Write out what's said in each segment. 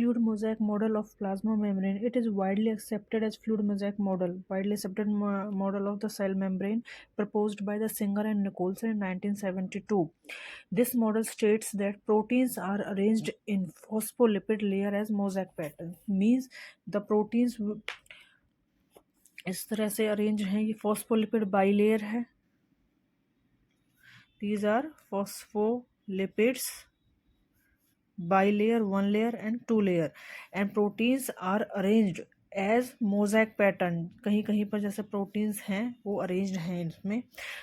fluid mosaic model of plasma membrane. It is widely accepted as fluid mosaic model, widely accepted model of the cell membrane proposed by the Singer and Nicholson in 1972. This model states that proteins are arranged in phospholipid layer as mosaic pattern. Means the proteins इस तरह से arrange हैं, ये phospholipid bilayer है. These are phospholipids bilayer, one layer and two layer, and proteins are arranged as mosaic pattern. कहीं कहीं पर जैसे प्रोटीन्स हैं वो अरेंज्ड हैं इसमें.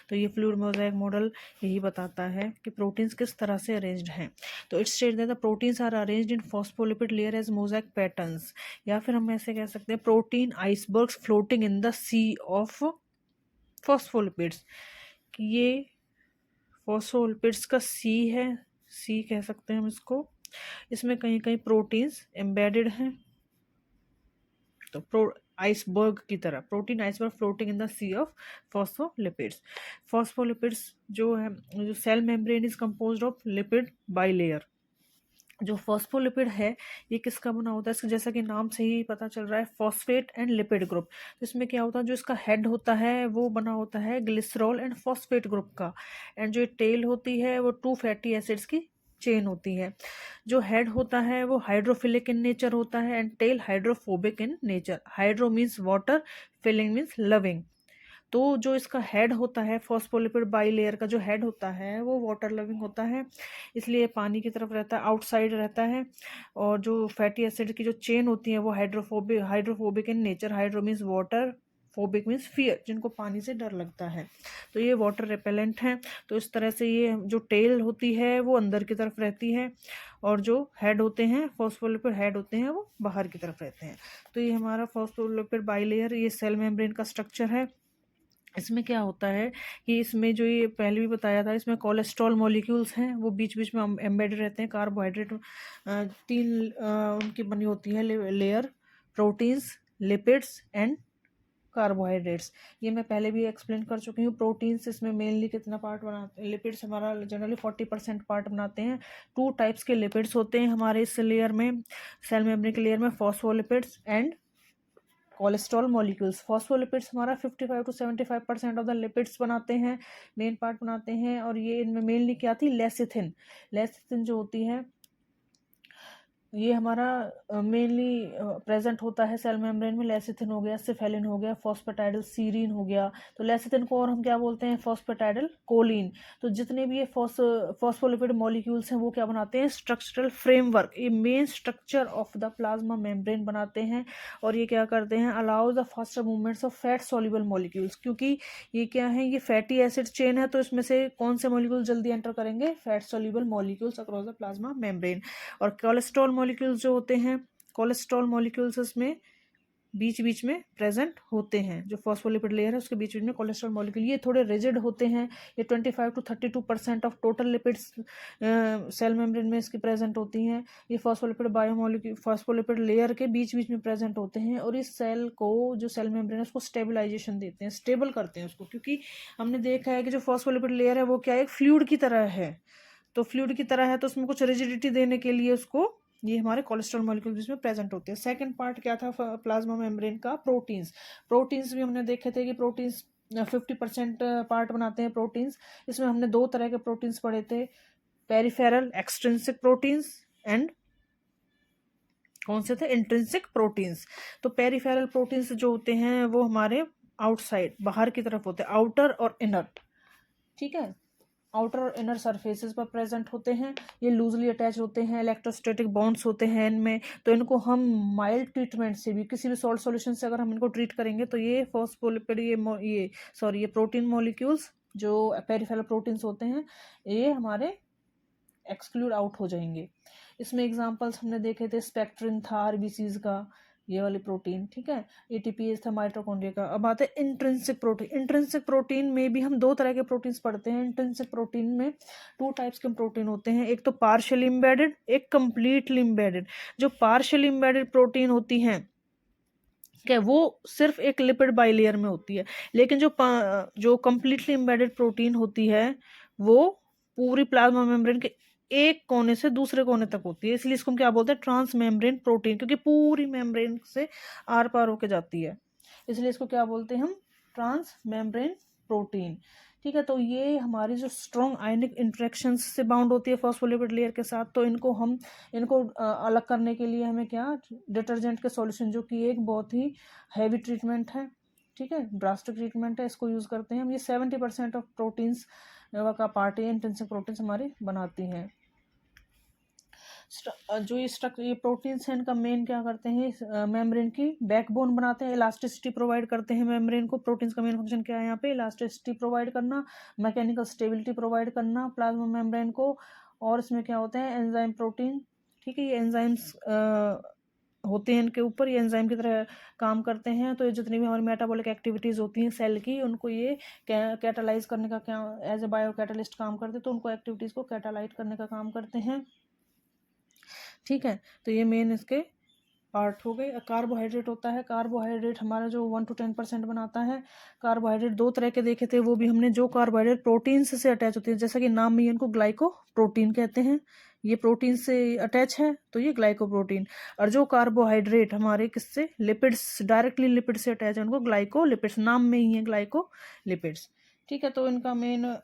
तो ये फ्लूइड मोजैक मॉडल यही बताता है कि प्रोटीन्स किस तरह से अरेंज्ड हैं. तो it's state that the proteins are arranged in phospholipid layer as mosaic patterns, या फिर हम ऐसे कह सकते हैं protein icebergs floating in the sea of phospholipids. कि ये फॉस्फोलिपिड्स का सी है, सी कह सकते हैं हम इसको. इसमें कहीं कहीं प्रोटीन्स एम्बेडेड हैं. तो आइसबर्ग की तरह protein iceberg floating in the sea of phospholipids. Phospholipids जो है, जो cell membrane is composed of lipid bilayer. जो फॉस्फोलिपिड है ये किसका बना होता है, इसका जैसा कि नाम से ही पता चल रहा है फॉस्फेट एंड लिपिड ग्रुप. तो इसमें क्या होता है, जो इसका हेड होता है वो बना होता है ग्लिसरॉल एंड फॉस्फेट ग्रुप का, एंड जो टेल होती है वो 2 फैटी एसिड्स की चेन होती है. जो हेड होता है वो हाइड्रोफिलिक इन नेचर होता है and tail hydrophobic in nature. Hydro means water, filling means loving. तो जो इसका हेड होता है फॉस्फोलिपिड बाइलेयर का जो हेड होता है वो वाटर लविंग होता है, इसलिए पानी की तरफ रहता है, आउटसाइड रहता है. और जो फैटी एसिड की जो चेन होती है वो hydrophobic in nature. Hydro means water, phobic means fear, जिनको पानी से डर लगता है. तो ये वाटर रिपेलेंट हैं. तो इस तरह से ये जो टेल होती है वो अंदर की तरफ रहती है और जो हेड होते हैं फॉस्फोलिपिड हेड होते हैं वो बाहर की तरफ रहते हैं. तो ये हमारा फॉस्फोलिपिड बाइलेयर ये सेल मेम्ब्रेन का स्ट्रक्चर है. इसमें क्या होता है कि इसमें जो ये पहले भी बताया था, इसमें कोलेस्ट्रॉल मॉलिक्यूल्स हैं वो बीच बीच में एम्बेडेड रहते हैं. कार्बोहाइड्रेट 3 उनकी बनी होती है layer, proteins, lipids and carbohydrates. ये मैं पहले भी एक्सप्लेन कर चुकी हूँ. प्रोटीन्स इसमें मेनली कितना पार्ट बनाते हैं, लिपिड्स हमारा जनरली 40% पार्ट बनाते हैं. 2 टाइप्स के लिपिड्स होते हैं हमारे इस लेयर में, सेल मेम्ब्रेन के लेयर में, phospholipids and cholesterol molecules. Phospholipids हमारा 55 to 75% ऑफ द लिपिड्स बनाते हैं, मेन पार्ट बनाते हैं. और ये इनमें मेनली क्या थी, लेसिथिन. लेसिथिन जो होती है ये हमारा मेनली प्रेजेंट होता है सेल मेम्ब्रेन में. लेसिथिन हो गया, सिफेलिन हो गया, फॉस्फेटाइडल सीरीन हो गया. तो लेसिथिन को और हम क्या बोलते हैं, फॉस्फेटाइडल कोलिन. तो जितने भी ये फॉस्फोलिपिड मॉलिक्यूल्स हैं वो क्या बनाते हैं, स्ट्रक्चरल फ्रेमवर्क, ये main structure of the plasma membrane बनाते हैं. और ये क्या करते हैं, allows the faster movements of fat soluble molecules. क्योंकि ये क्या है, ये फैटी एसिड चेन है, तो इसमें से कौन से मॉलिक्यूल जल्दी एंटर करेंगे, fat soluble molecules across the plasma membrane. और कोलेस्ट्रॉल मॉलिक्यूल्स जो होते हैं, कोलेस्ट्रॉल मॉलिक्यूल्स इसमें बीच बीच में प्रेजेंट होते हैं. जो फॉस्फोलिपिड लेयर है उसके बीच बीच में कोलेस्ट्रॉल मॉलिक्यूल, ये थोड़े रिजिड होते हैं. ये 25 to 32% of total lipids cell membrane में इसकी प्रेजेंट होती हैं. ये फॉस्फोलिपिड बायोमोलिक्यूल फॉस्फोलिपिड लेयर के बीच बीच में प्रेजेंट होते हैं. और इस सेल को, जो सेल मेम्ब्रेन है उसको स्टेबलाइजेशन देते हैं, स्टेबल करते हैं उसको. क्योंकि हमने देखा है कि जो फॉस्फोलिपिड लेयर है वो क्या है, एक फ्लूइड की तरह है. तो फ्लूइड की तरह है तो उसमें कुछ रिजिडिटी देने के लिए उसको ये हमारे कोलेस्ट्रॉल मॉलिक्यूल जिसमें प्रेजेंट होते हैं. सेकंड पार्ट क्या था प्लाज्मा मेम्ब्रेन का, प्रोटीन्स. प्रोटीन्स भी हमने देखे थे कि प्रोटीन्स 50% पार्ट बनाते हैं प्रोटीन्स. इसमें हमने 2 तरह के प्रोटीन्स पढ़े थे, पेरिफेरल एक्सट्रिंसिक प्रोटीन्स एंड कौन से थे, इंट्रिंसिक प्रोटीन्स. तो पेरिफेरल प्रोटीन्स जो होते हैं वो हमारे आउटसाइड, बाहर की तरफ होते हैं, आउटर और इनर. ठीक है, आउटर और इनर सरफेसेस पर प्रेजेंट होते हैं. ये लूजली अटैच होते हैं, इलेक्ट्रोस्टैटिक बॉन्ड्स होते हैं इनमें. तो इनको हम माइल्ड ट्रीटमेंट से भी, किसी भी सॉल्ट सॉल्यूशन से अगर हम इनको ट्रीट करेंगे तो ये फॉस्फोलिपिड ये प्रोटीन मॉलिक्यूल्स जो पेरिफेरल प्रोटीन्स होते हैं ये हमारे एक्सक्लूड आउट हो जाएंगे. इसमें एग्जांपल्स हमने देखे थे, स्पेक्ट्रिन था आरबीसीज का, ये वाली प्रोटीन. ठीक है, एटीपीएस था माइटोकॉन्ड्रिया का. अब आते हैं इंट्रिंसिक प्रोटीन. इंट्रिंसिक प्रोटीन में भी हम 2 तरह के प्रोटीन्स पढ़ते हैं. इंट्रिंसिक प्रोटीन में 2 टाइप्स के प्रोटीन होते हैं, एक तो पार्शियली इम्बेडेड, एक कंप्लीटली इम्बेडेड. जो पार्शियली इम्बेडेड प्रोटीन होती हैं क्या, वो सिर्फ एक लिपिड बाइलेयर में होती है. लेकिन जो कंप्लीटली इम्बेडेड प्रोटीन होती है वो पूरी प्लाज्मा मेम्ब्रेन के एक कोने से दूसरे कोने तक होती है, इसलिए इसको हम क्या बोलते हैं, ट्रांस मेम्ब्रेन प्रोटीन, क्योंकि पूरी मेम्ब्रेन से आर पार होके जाती है, इसलिए इसको क्या बोलते हैं हम, ट्रांस मेम्ब्रेन प्रोटीन। ठीक है, तो ये हमारी जो स्ट्रॉन्ग आयनिक इंटरेक्शंस से बाउंड होती है फॉस्फोलिपिड लेयर के साथ, तो इनको अलग करने के लिए हमें क्या, डिटर्जेंट के सॉल्यूशन, जो कि एक बहुत ही हैवी ट्रीटमेंट है, ठीक है, ड्रास्टिक ट्रीटमेंट है, इसको यूज़ करते हैं हम। ये 70% ऑफ प्रोटीन्स का पार्ट है, इंट्रिंसिक प्रोटीन्स हमारे बनाती हैं। जो ये प्रोटीन्स हैं, इनका मेन क्या करते हैं, मेम्ब्रेन की बैकबोन बनाते हैं, इलास्टिसिटी प्रोवाइड करते हैं मेम्ब्रेन को। प्रोटीन्स का मेन फंक्शन क्या है यहाँ पे, इलास्टिसिटी प्रोवाइड करना, मैकेनिकल स्टेबिलिटी प्रोवाइड करना प्लाज्मा मेम्ब्रेन को। और इसमें क्या होते हैं, एंजाइम प्रोटीन, ठीक है, ये एंजाइम्स होते हैं इनके ऊपर, ये एंजाइम की तरह काम करते हैं। तो ये जितनी भी हमारी मेटाबॉलिक एक्टिविटीज़ होती हैं सेल की, उनको ये कैटालाइज करने का क्या, एज ए बायो कैटालिस्ट काम करते हैं, तो उनको एक्टिविटीज़ को कैटालाइट करने का काम करते हैं। ठीक है, तो ये मेन इसके पार्ट हो गए। कार्बोहाइड्रेट होता है, कार्बोहाइड्रेट हमारा जो 1 to 10% बनाता है। कार्बोहाइड्रेट दो तरह के देखे थे, वो भी हमने, जो कार्बोहाइड्रेट प्रोटीन से अटैच होती है, जैसा कि नाम में ही इनको ग्लाइको प्रोटीन कहते हैं, ये प्रोटीन से अटैच है तो ये ग्लाइकोप्रोटीन। और जो कार्बोहाइड्रेट हमारे किससे, लिपिड्स, डायरेक्टली लिपिड से अटैच है, उनको ग्लाइकोलिपिड्स, नाम में ही है ग्लाइकोलिपिड्स। ठीक है, तो इनका मेन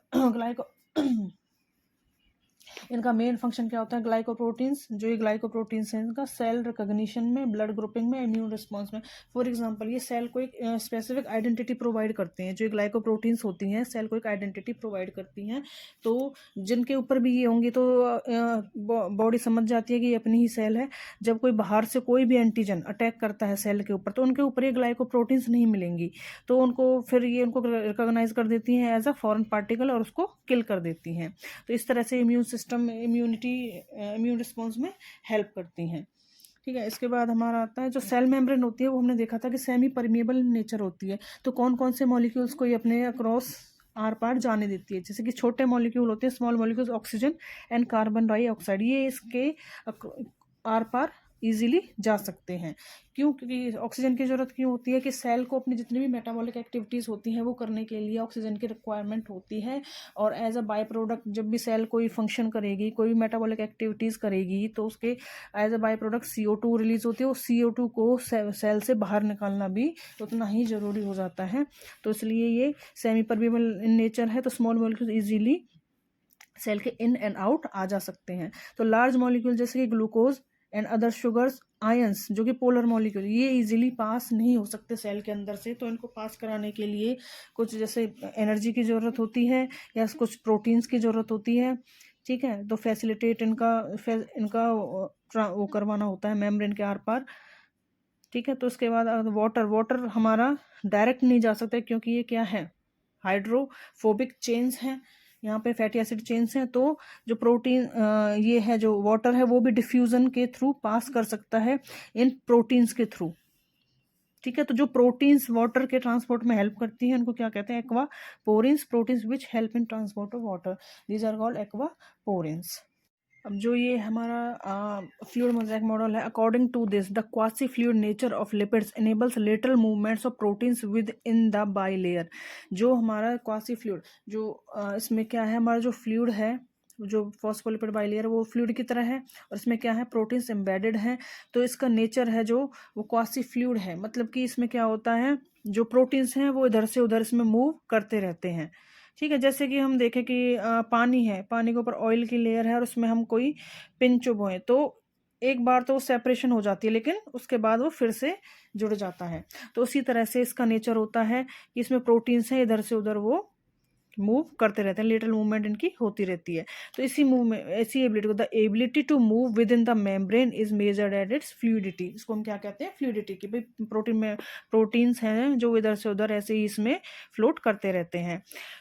इनका मेन फंक्शन क्या होता है, ग्लाइकोप्रोटीन्स, जो ये ग्लाइकोप्रोटीन्स हैं इनका सेल रिकॉग्निशन में, ब्लड ग्रुपिंग में, इम्यून रिस्पांस में। फॉर एग्जांपल ये सेल को एक स्पेसिफिक आइडेंटिटी प्रोवाइड करते हैं, जो ग्लाइकोप्रोटीन्स होती हैं सेल को एक आइडेंटिटी प्रोवाइड करती हैं। तो जिनके ऊपर भी ये होंगी तो बॉडी समझ जाती है कि ये अपनी ही सेल है। जब कोई बाहर से कोई भी एंटीजन अटैक करता है सेल के ऊपर, तो उनके ऊपर ये ग्लाइकोप्रोटीन्स नहीं मिलेंगी, तो उनको फिर ये उनको रिकॉग्नाइज कर देती हैं एज अ फॉरेन पार्टिकल और उसको किल कर देती हैं। तो इस तरह से इम्यून सिस्टम, इम्यून रिस्पॉन्स में हेल्प करती हैं। ठीक है, इसके बाद हमारा आता है जो सेल मेम्ब्रेन होती है, वो हमने देखा था कि सेमी परमिएबल नेचर होती है। तो कौन कौन से मॉलिक्यूल्स को ये अपने अक्रॉस आर पार जाने देती है, जैसे कि छोटे मॉलिक्यूल होते हैं, small molecules, oxygen and carbon dioxide, ये इसके आर पार इजीली जा सकते हैं। क्यों, क्योंकि ऑक्सीजन की ज़रूरत क्यों होती है, कि सेल को अपनी जितनी भी मेटाबॉलिक एक्टिविटीज़ होती हैं वो करने के लिए ऑक्सीजन की रिक्वायरमेंट होती है। और एज अ बाय प्रोडक्ट जब भी सेल कोई फंक्शन करेगी, कोई भी मेटाबॉलिक एक्टिविटीज़ करेगी, तो उसके as a by product CO2 release होती है। वो CO2 को सेल से बाहर निकालना भी उतना ही ज़रूरी हो जाता है। तो इसलिए ये सेमी परमिएबल इन नेचर है, तो स्मॉल मॉलिक्यूल ईजीली सेल के इन एंड आउट आ जा सकते हैं। तो लार्ज मॉलिक्यूल जैसे कि glucose and other sugars, ions, जो कि पोलर मॉलिक्यूल, ये इजीली पास नहीं हो सकते सेल के अंदर से। तो इनको पास कराने के लिए कुछ जैसे एनर्जी की ज़रूरत होती है या कुछ प्रोटीन्स की ज़रूरत होती है। ठीक है, तो फैसिलिटेट इनका वो करवाना होता है मेम्ब्रेन के आर पार। ठीक है, तो उसके बाद वाटर हमारा डायरेक्ट नहीं जा सकता, क्योंकि ये क्या है, हाइड्रोफोबिक चेन्स हैं, यहाँ पे फैटी एसिड चेन्स हैं। तो जो प्रोटीन ये है, जो वाटर है, वो भी डिफ्यूजन के थ्रू पास कर सकता है इन प्रोटीन्स के थ्रू। ठीक है, तो जो प्रोटीन्स वाटर के ट्रांसपोर्ट में हेल्प करती हैं उनको क्या कहते हैं, aquaporins, proteins which help in transport of water, these are called aquaporins. अब जो ये हमारा फ्लूइड मोज़ेक मॉडल है, according to this the quasi fluid nature of lipids enables lateral movements of proteins within the bilayer. जो हमारा quasi fluid, जो इसमें क्या है, हमारा जो फ्लूइड है, जो फॉस्फोलिपिड बाइलेयर, वो फ्लूइड की तरह है, और इसमें क्या है, प्रोटीन्स एम्बेडेड हैं। तो इसका नेचर है जो, वो क्वासी फ्लूइड है, मतलब कि इसमें क्या होता है, जो प्रोटीन्स हैं वो इधर से उधर इसमें मूव करते रहते हैं। ठीक है, जैसे कि हम देखें कि पानी है, पानी के ऊपर ऑयल की लेयर है और उसमें हम कोई पिन चुभोएं, तो एक बार तो सेपरेशन हो जाती है, लेकिन उसके बाद वो फिर से जुड़ जाता है। तो उसी तरह से इसका नेचर होता है कि इसमें प्रोटीन्स हैं, इधर से उधर वो मूव करते रहते हैं, लेटरल मूवमेंट इनकी होती रहती है। तो इसी मूवमेंट, ऐसी एबिलिटी को, the ability to move within the membrane is measured at its fluidity. इसको हम क्या कहते हैं, फ्लूइडिटी, कि भाई प्रोटीन में प्रोटीन्स हैं जो इधर से उधर ऐसे ही इसमें फ्लोट करते रहते हैं।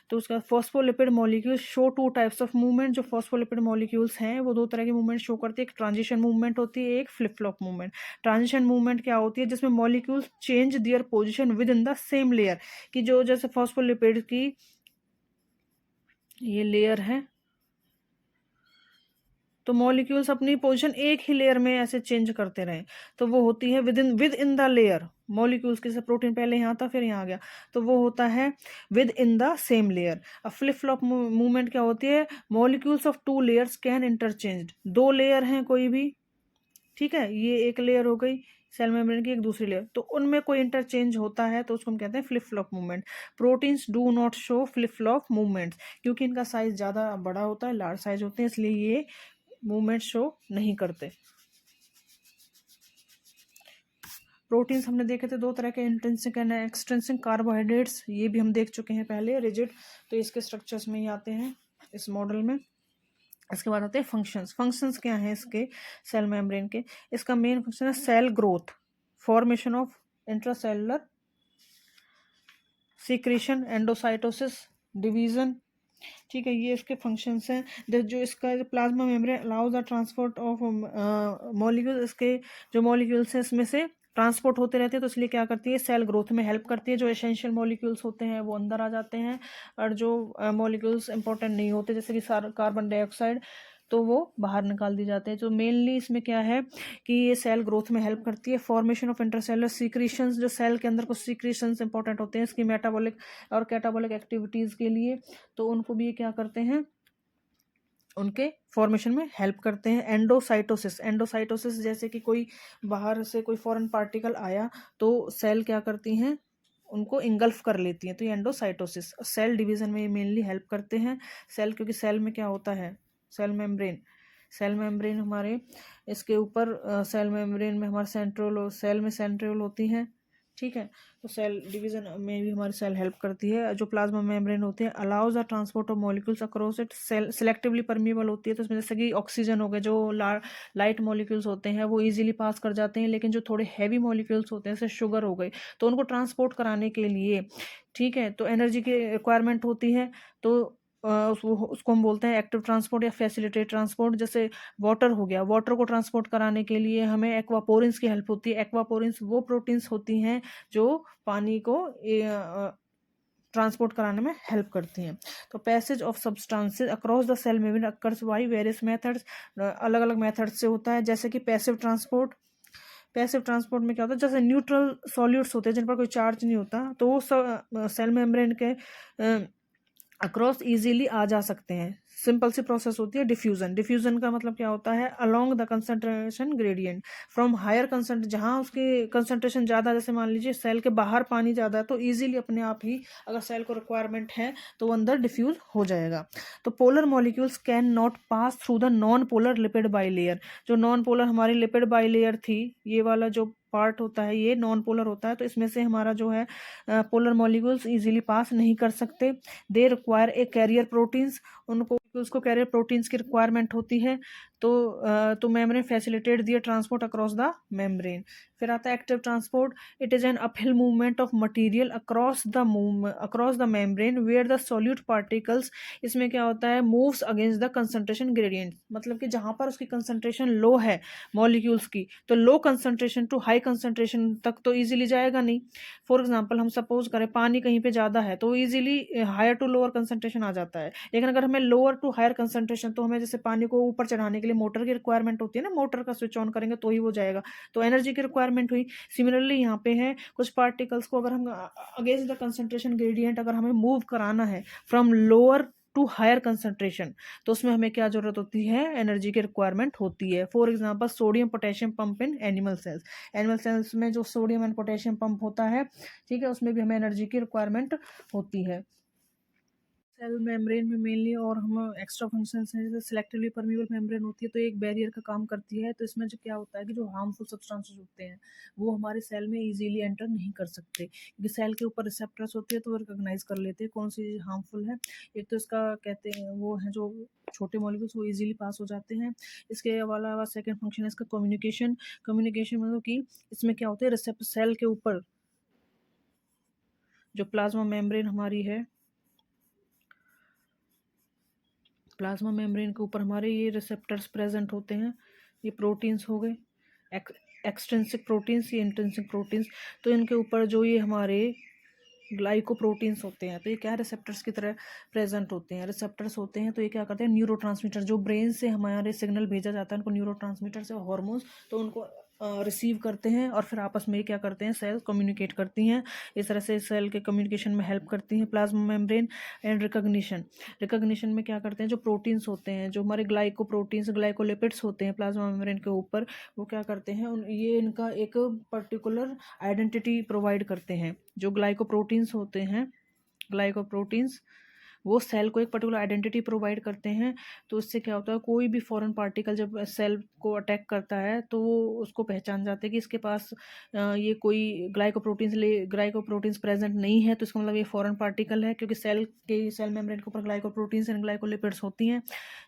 तो उसका phospholipid molecules show two types of movement. जो फॉस्फोलिपिड मॉलिक्यूल्स हैं वो दो तरह के मूवमेंट शो करते हैं, एक ट्रांजिशन मूवमेंट होती है, एक flip flop movement. Transition movement क्या होती है, जिसमें molecules change their position with in the same layer, कि जो जैसे फॉस्फोलिपिड की ये लेयर है, तो मॉलिक्यूल्स अपनी पोजीशन एक ही लेयर में ऐसे चेंज करते रहे, तो वो होती है with in the layer. Molecules के, जैसे प्रोटीन पहले यहाँ था फिर यहाँ आ गया, तो वो होता है with in the same layer. अब फ्लिप फ्लॉप मूवमेंट क्या होती है, molecules of two layers can interchange, दो लेयर हैं कोई भी, ठीक है, ये एक लेयर हो गई सेल मेम्ब्रेन की, एक दूसरी लेयर, तो उनमें कोई इंटरचेंज होता है तो उसको हम कहते हैं flip flop movement. Proteins do not show flip flop movements, क्योंकि इनका साइज ज़्यादा बड़ा होता है, लार्ज साइज होते हैं, इसलिए ये मूवमेंट शो नहीं करते। प्रोटीन्स हमने देखे थे दो तरह के, इंट्रिंसिक एंड एक्सट्रिंसिक। कार्बोहाइड्रेट्स ये भी हम देख चुके हैं पहले, रिजिड, तो इसके स्ट्रक्चर्स में ही आते हैं इस मॉडल में। इसके बाद आते हैं फंक्शंस। फंक्शंस क्या हैं इसके सेल मेम्ब्रेन के, इसका मेन फंक्शन है cell growth, formation of intracellular secretion, endocytosis, division, ठीक है, ये इसके फंक्शंस हैं। जो इसका plasma membrane allows the transport of molecule, इसके जो मॉलिक्यूल्स हैं इसमें से ट्रांसपोर्ट होते रहते हैं, तो इसलिए क्या करती है, सेल ग्रोथ में हेल्प करती है। जो एसेंशियल मॉलिक्यूल्स होते हैं वो अंदर आ जाते हैं, और जो मॉलिक्यूल्स इंपॉर्टेंट नहीं होते जैसे कि कार्बन डाइऑक्साइड, तो वो बाहर निकाल दिए जाते हैं। तो मेनली इसमें क्या है कि ये सेल ग्रोथ में हेल्प करती है। फॉर्मेशन ऑफ इंटरसेलुलर सीक्रेशंस, जो सेल के अंदर कुछ सीक्रेशंस इंपॉर्टेंट होते हैं इसकी मेटाबॉलिक और कैटाबॉलिक एक्टिविटीज़ के लिए, तो उनको भी ये क्या करते हैं, उनके फॉर्मेशन में हेल्प करते हैं। एंडोसाइटोसिस, एंडोसाइटोसिस जैसे कि कोई बाहर से कोई फॉरेन पार्टिकल आया तो सेल क्या करती हैं, उनको इंगल्फ कर लेती हैं, तो ये एंडोसाइटोसिस। सेल डिवीजन में ये मेनली हेल्प करते हैं। सेल, क्योंकि सेल में क्या होता है, सेल मेम्ब्रेन, सेल मेम्ब्रेन हमारे इसके ऊपर सेल मेम्ब्रेन में हमारे सेल में सेंट्रियोल होती हैं, ठीक है, तो सेल डिवीजन में भी हमारी सेल हेल्प करती है। जो प्लाज्मा मेम्ब्रेन होती है allows the transport of molecules across it, cell selectively permeable होती है, तो इसमें जैसे कि ऑक्सीजन हो गए, जो लाइट मॉलिक्यूल्स होते हैं वो इजीली पास कर जाते हैं, लेकिन जो थोड़े हैवी मॉलिक्यूल्स होते हैं जैसे शुगर हो गई, तो उनको ट्रांसपोर्ट कराने के लिए, ठीक है, तो एनर्जी की रिक्वायरमेंट होती है, तो उसको हम बोलते हैं एक्टिव ट्रांसपोर्ट या फैसिलिटेट ट्रांसपोर्ट। जैसे वाटर हो गया, वाटर को ट्रांसपोर्ट कराने के लिए हमें एक्वापोरिन्स की हेल्प होती है। एक्वापोरिन्स वो प्रोटीन्स होती हैं जो पानी को ट्रांसपोर्ट कराने में हेल्प करती हैं। तो passage of substances across the cell membrane occurs by various methods, अलग अलग मेथड्स से होता है, जैसे कि पैसिव ट्रांसपोर्ट। पैसिव ट्रांसपोर्ट में क्या होता है, जैसे न्यूट्रल सॉल्यूट्स होते हैं जिन पर कोई चार्ज नहीं होता, तो वो सेल मेम्ब्रेन के अक्रॉस इजीली आ जा सकते हैं। सिंपल सी प्रोसेस होती है डिफ्यूजन। डिफ्यूजन का मतलब क्या होता है, along the concentration gradient from higher कंसंट, जहाँ उसकी कंसंट्रेशन ज़्यादा, जैसे मान लीजिए सेल के बाहर पानी ज़्यादा है, तो इजीली अपने आप ही अगर सेल को रिक्वायरमेंट है तो वो अंदर डिफ्यूज हो जाएगा। तो polar molecules can not pass through the non polar lipid bilayer. जो नॉन पोलर हमारी लिपिड बाइलेयर थी, ये वाला जो पार्ट होता है ये नॉन पोलर होता है, तो इसमें से हमारा जो है पोलर मॉलिक्यूल्स इजीली पास नहीं कर सकते। They require a carrier proteins, उनको उसको कैरियर प्रोटीन्स की रिक्वायरमेंट होती है, तो membrane facilitated transport across the membrane. फिर आता है active transport. It is an uphill movement of material across the membrane where the solute particles, इसमें क्या होता है, moves against the concentration gradient, मतलब कि जहाँ पर उसकी कंसंट्रेशन लो है मॉलिक्यूल्स की, तो low concentration to high concentration तक तो ईजिली जाएगा नहीं। फॉर एग्जाम्पल हम सपोज करें पानी कहीं पे ज़्यादा है तो easily higher to lower concentration आ जाता है, लेकिन अगर हमें लोअर टू हायर कंसंट्रेशन, तो हमें जैसे पानी को ऊपर चढ़ाने के लिए मोटर की रिक्वायरमेंट होती है ना, मोटर का स्विच ऑन करेंगे तो ही वो जाएगा, तो एनर्जी की रिक्वायरमेंट हुई। सिमिलरली यहाँ पे है कुछ पार्टिकल्स को अगर हम अगेंस्ट द कंसंट्रेशन ग्रेडियंट अगर हमें मूव कराना है from lower to higher concentration, तो उसमें हमें क्या जरूरत होती है, एनर्जी की रिक्वायरमेंट होती है। For example sodium potassium pump in animal cells, animal cells में जो सोडियम एंड पोटेशियम पंप होता है, ठीक है, उसमें भी हमें एनर्जी की रिक्वायरमेंट होती है। सेल मेम्ब्रेन में मेनली और हम एक्स्ट्रा फंक्शंस हैं, जैसे सिलेक्टिवली परमिएबल मेम्ब्रेन होती है तो एक बैरियर का काम करती है, तो इसमें जो क्या होता है कि जो हार्मफुल सब्सटेंसेस होते हैं वो हमारे सेल में इजीली एंटर नहीं कर सकते, क्योंकि सेल के ऊपर रिसेप्टर्स होते हैं तो वो रिकॉग्नाइज कर लेते हैं कौन सी चीज़ हार्मफुल है। एक तो इसका कहते हैं वो है जो छोटे मॉलिक्यूल्स वो इजीली पास हो जाते हैं। इसके अलावा सेकेंड फंक्शन है इसका कम्युनिकेशन। कम्युनिकेशन मतलब कि इसमें क्या होता है, रिसेप्टर सेल के ऊपर जो प्लाज्मा मेम्ब्रेन हमारी है, प्लाज्मा मेम्ब्रेन के ऊपर हमारे ये रिसेप्टर्स प्रेजेंट होते हैं। ये प्रोटीन्स हो गए, एक्सट्रिंसिक प्रोटीन्स, ये इंट्रिंसिक प्रोटीन्स, तो इनके ऊपर जो ये हमारे ग्लाइकोप्रोटीन्स होते हैं, तो ये क्या रिसेप्टर्स की तरह प्रेजेंट होते हैं। रिसेप्टर्स होते हैं तो ये क्या करते हैं, न्यूरोट्रांसमीटर, जो ब्रेन से हमारे सिग्नल भेजा जाता है उनको न्यूरोट्रांसमीटर से हार्मोन्स, तो उनको रिसीव करते हैं और फिर आपस में क्या करते हैं, सेल कम्युनिकेट करती हैं। इस तरह से सेल के कम्युनिकेशन में हेल्प करती हैं। प्लाज्मा मेम्ब्रेन एंड रिकग्निशन में क्या करते हैं, जो प्रोटीन्स होते हैं, जो हमारे ग्लाइकोप्रोटीन्स ग्लाइकोलिपिड्स होते हैं प्लाज्मा मेम्ब्रेन के ऊपर, वो क्या करते हैं, ये इनका एक पर्टिकुलर आइडेंटिटी प्रोवाइड करते हैं। जो ग्लाइकोप्रोटीन्स होते हैं, ग्लाइकोप्रोटीन्स वो सेल को एक पर्टिकुलर आइडेंटिटी प्रोवाइड करते हैं। तो इससे क्या होता है, कोई भी फॉरेन पार्टिकल जब सेल को अटैक करता है तो वो उसको पहचान जाते हैं कि इसके पास ये कोई ग्लाइकोप्रोटीन्स प्रेजेंट नहीं है, तो इसका मतलब ये फॉरेन पार्टिकल है, क्योंकि सेल मेम्ब्रेन के ऊपर ग्लाइकोप्रोटीन्स एंड ग्लाइकोलिपिड्स होती हैं।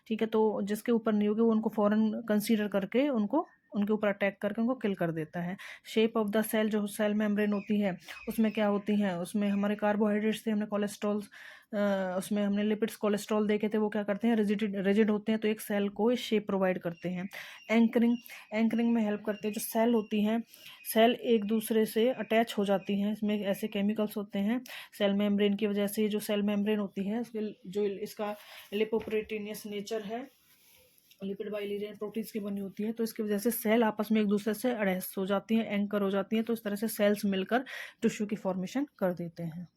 ठीक है, तो जिसके ऊपर नहीं होगी वो उनको फॉरेन कंसीडर करके उनके ऊपर अटैक करके उनको किल कर देता है। शेप ऑफ द सेल, जो सेल मेम्ब्रेन होती है उसमें क्या होती हैं, उसमें हमारे कार्बोहाइड्रेट्स से हमने कोलेस्ट्रॉल, उसमें हमने लिपिड्स कोलेस्ट्रॉल देखे थे, वो क्या करते हैं, रिजिड होते हैं, तो एक सेल को शेप प्रोवाइड करते हैं। एंकरिंग में हेल्प करते हैं। जो सेल होती हैं, सेल एक दूसरे से अटैच हो जाती हैं, इसमें ऐसे केमिकल्स होते हैं सेल मेम्ब्रेन की वजह से। जो सेल मेम्ब्रेन होती है जो इसका लिपोप्रोटीनियस नेचर है, लिपिड बाइलेरियन प्रोटीन्स की बनी होती है, तो इसकी वजह से सेल आपस में एक दूसरे से अटैच हो जाती हैं, एंकर हो जाती हैं, तो इस तरह से सेल्स मिलकर टिश्यू की फॉर्मेशन कर देते हैं।